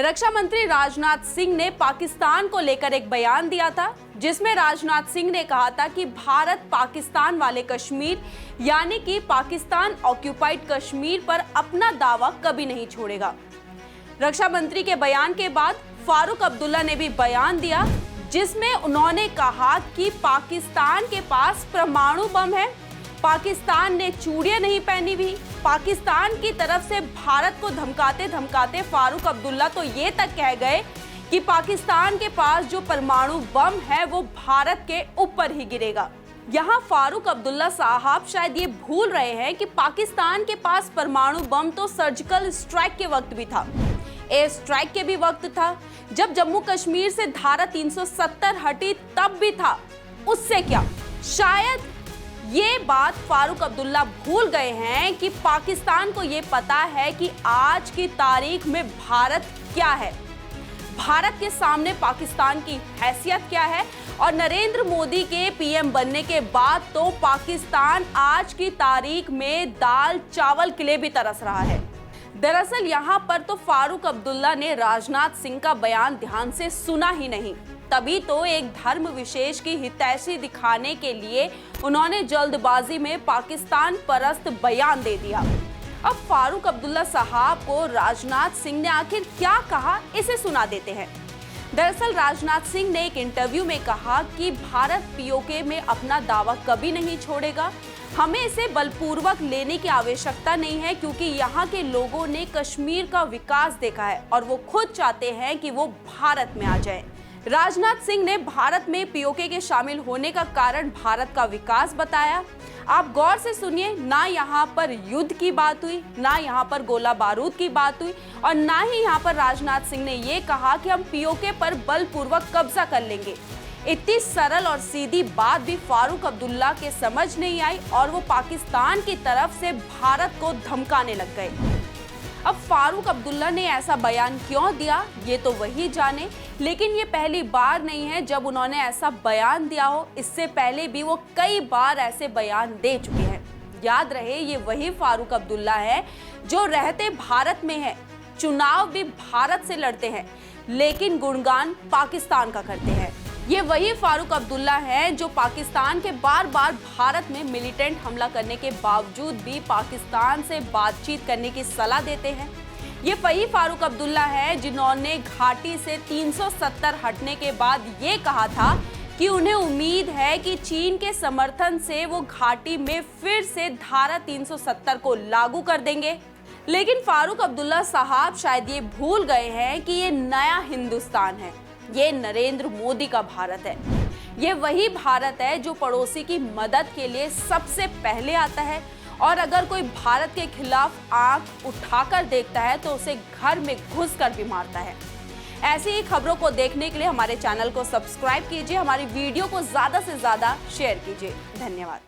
रक्षा मंत्री राजनाथ सिंह ने पाकिस्तान को लेकर एक बयान दिया था, जिसमें राजनाथ सिंह ने कहा था कि भारत पाकिस्तान वाले कश्मीर यानी कि पाकिस्तान ऑक्यूपाइड कश्मीर पर अपना दावा कभी नहीं छोड़ेगा। रक्षा मंत्री के बयान के बाद फारूक अब्दुल्ला ने भी बयान दिया, जिसमें उन्होंने कहा कि पाकिस्तान के पास परमाणु बम है, पाकिस्तान ने चूड़ियां नहीं पहनी हुई। पाकिस्तान की तरफ से भारत को धमकाते धमकाते फारूक अब्दुल्ला तो ये तक कह गए कि पाकिस्तान के पास जो परमाणु बम है वो भारत के ऊपर ही गिरेगा। यहाँ फारूक अब्दुल्ला साहब शायद ये भूल रहे हैं कि पाकिस्तान के पास परमाणु बम तो सर्जिकल स्ट्राइक के वक्त भी था, एयर स्ट्राइक के भी वक्त था, जब जम्मू कश्मीर से धारा 370 हटी तब भी था। उससे क्या, शायद ये बात फारूक अब्दुल्ला भूल गए हैं कि पाकिस्तान को ये पता है कि आज की तारीख में भारत क्या है, भारत के सामने पाकिस्तान की हैसियत क्या है। और नरेंद्र मोदी के पीएम बनने के बाद तो पाकिस्तान आज की तारीख में दाल चावल के लिए भी तरस रहा है। दरअसल यहाँ पर तो फारूक अब्दुल्ला ने राजनाथ सिंह का बयान ध्यान से सुना ही नहीं, तभी तो एक धर्म विशेष की हितैषी दिखाने के लिए उन्होंने जल्दबाजी में पाकिस्तान परस्त बयान दे दिया। अब फारूक अब्दुल्ला साहब को राजनाथ सिंह ने आखिर क्या कहा, इसे सुना देते हैं। दरअसल राजनाथ सिंह ने एक इंटरव्यू में कहा कि भारत पीओके में अपना दावा कभी नहीं छोड़ेगा, हमें इसे बलपूर्वक लेने की आवश्यकता नहीं है, क्योंकि यहाँ के लोगों ने कश्मीर का विकास देखा है और वो खुद चाहते हैं कि वो भारत में आ जाए। राजनाथ सिंह ने भारत में पीओके के शामिल होने का कारण भारत का विकास बताया। आप गौर से सुनिए, ना यहाँ पर युद्ध की बात हुई, ना यहाँ पर गोला बारूद की बात हुई, और ना ही यहाँ पर राजनाथ सिंह ने ये कहा कि हम पीओके पर बलपूर्वक कब्जा कर लेंगे। इतनी सरल और सीधी बात भी फारूक अब्दुल्ला के समझ नहीं आई और वो पाकिस्तान की तरफ से भारत को धमकाने लग गए। अब फारूक अब्दुल्ला ने ऐसा बयान क्यों दिया ये तो वही जाने, लेकिन ये पहली बार नहीं है जब उन्होंने ऐसा बयान दिया हो। इससे पहले भी वो कई बार ऐसे बयान दे चुके हैं। याद रहे, ये वही फारूक अब्दुल्ला है जो रहते भारत में है, चुनाव भी भारत से लड़ते हैं, लेकिन गुणगान पाकिस्तान का करते हैं। ये वही फारूक अब्दुल्ला हैं जो पाकिस्तान के बार बार भारत में मिलिटेंट हमला करने के बावजूद भी पाकिस्तान से बातचीत करने की सलाह देते हैं। ये वही फारूक अब्दुल्ला है जिन्होंने घाटी से 370 हटने के बाद ये कहा था कि उन्हें उम्मीद है कि चीन के समर्थन से वो घाटी में फिर से धारा 370 को लागू कर देंगे। लेकिन फारूक अब्दुल्ला साहब शायद ये भूल गए हैं कि ये नया हिंदुस्तान है, ये नरेंद्र मोदी का भारत है। ये वही भारत है जो पड़ोसी की मदद के लिए सबसे पहले आता है, और अगर कोई भारत के खिलाफ आंख उठाकर देखता है तो उसे घर में घुसकर भी मारता है। ऐसी ही खबरों को देखने के लिए हमारे चैनल को सब्सक्राइब कीजिए, हमारी वीडियो को ज़्यादा से ज़्यादा शेयर कीजिए। धन्यवाद।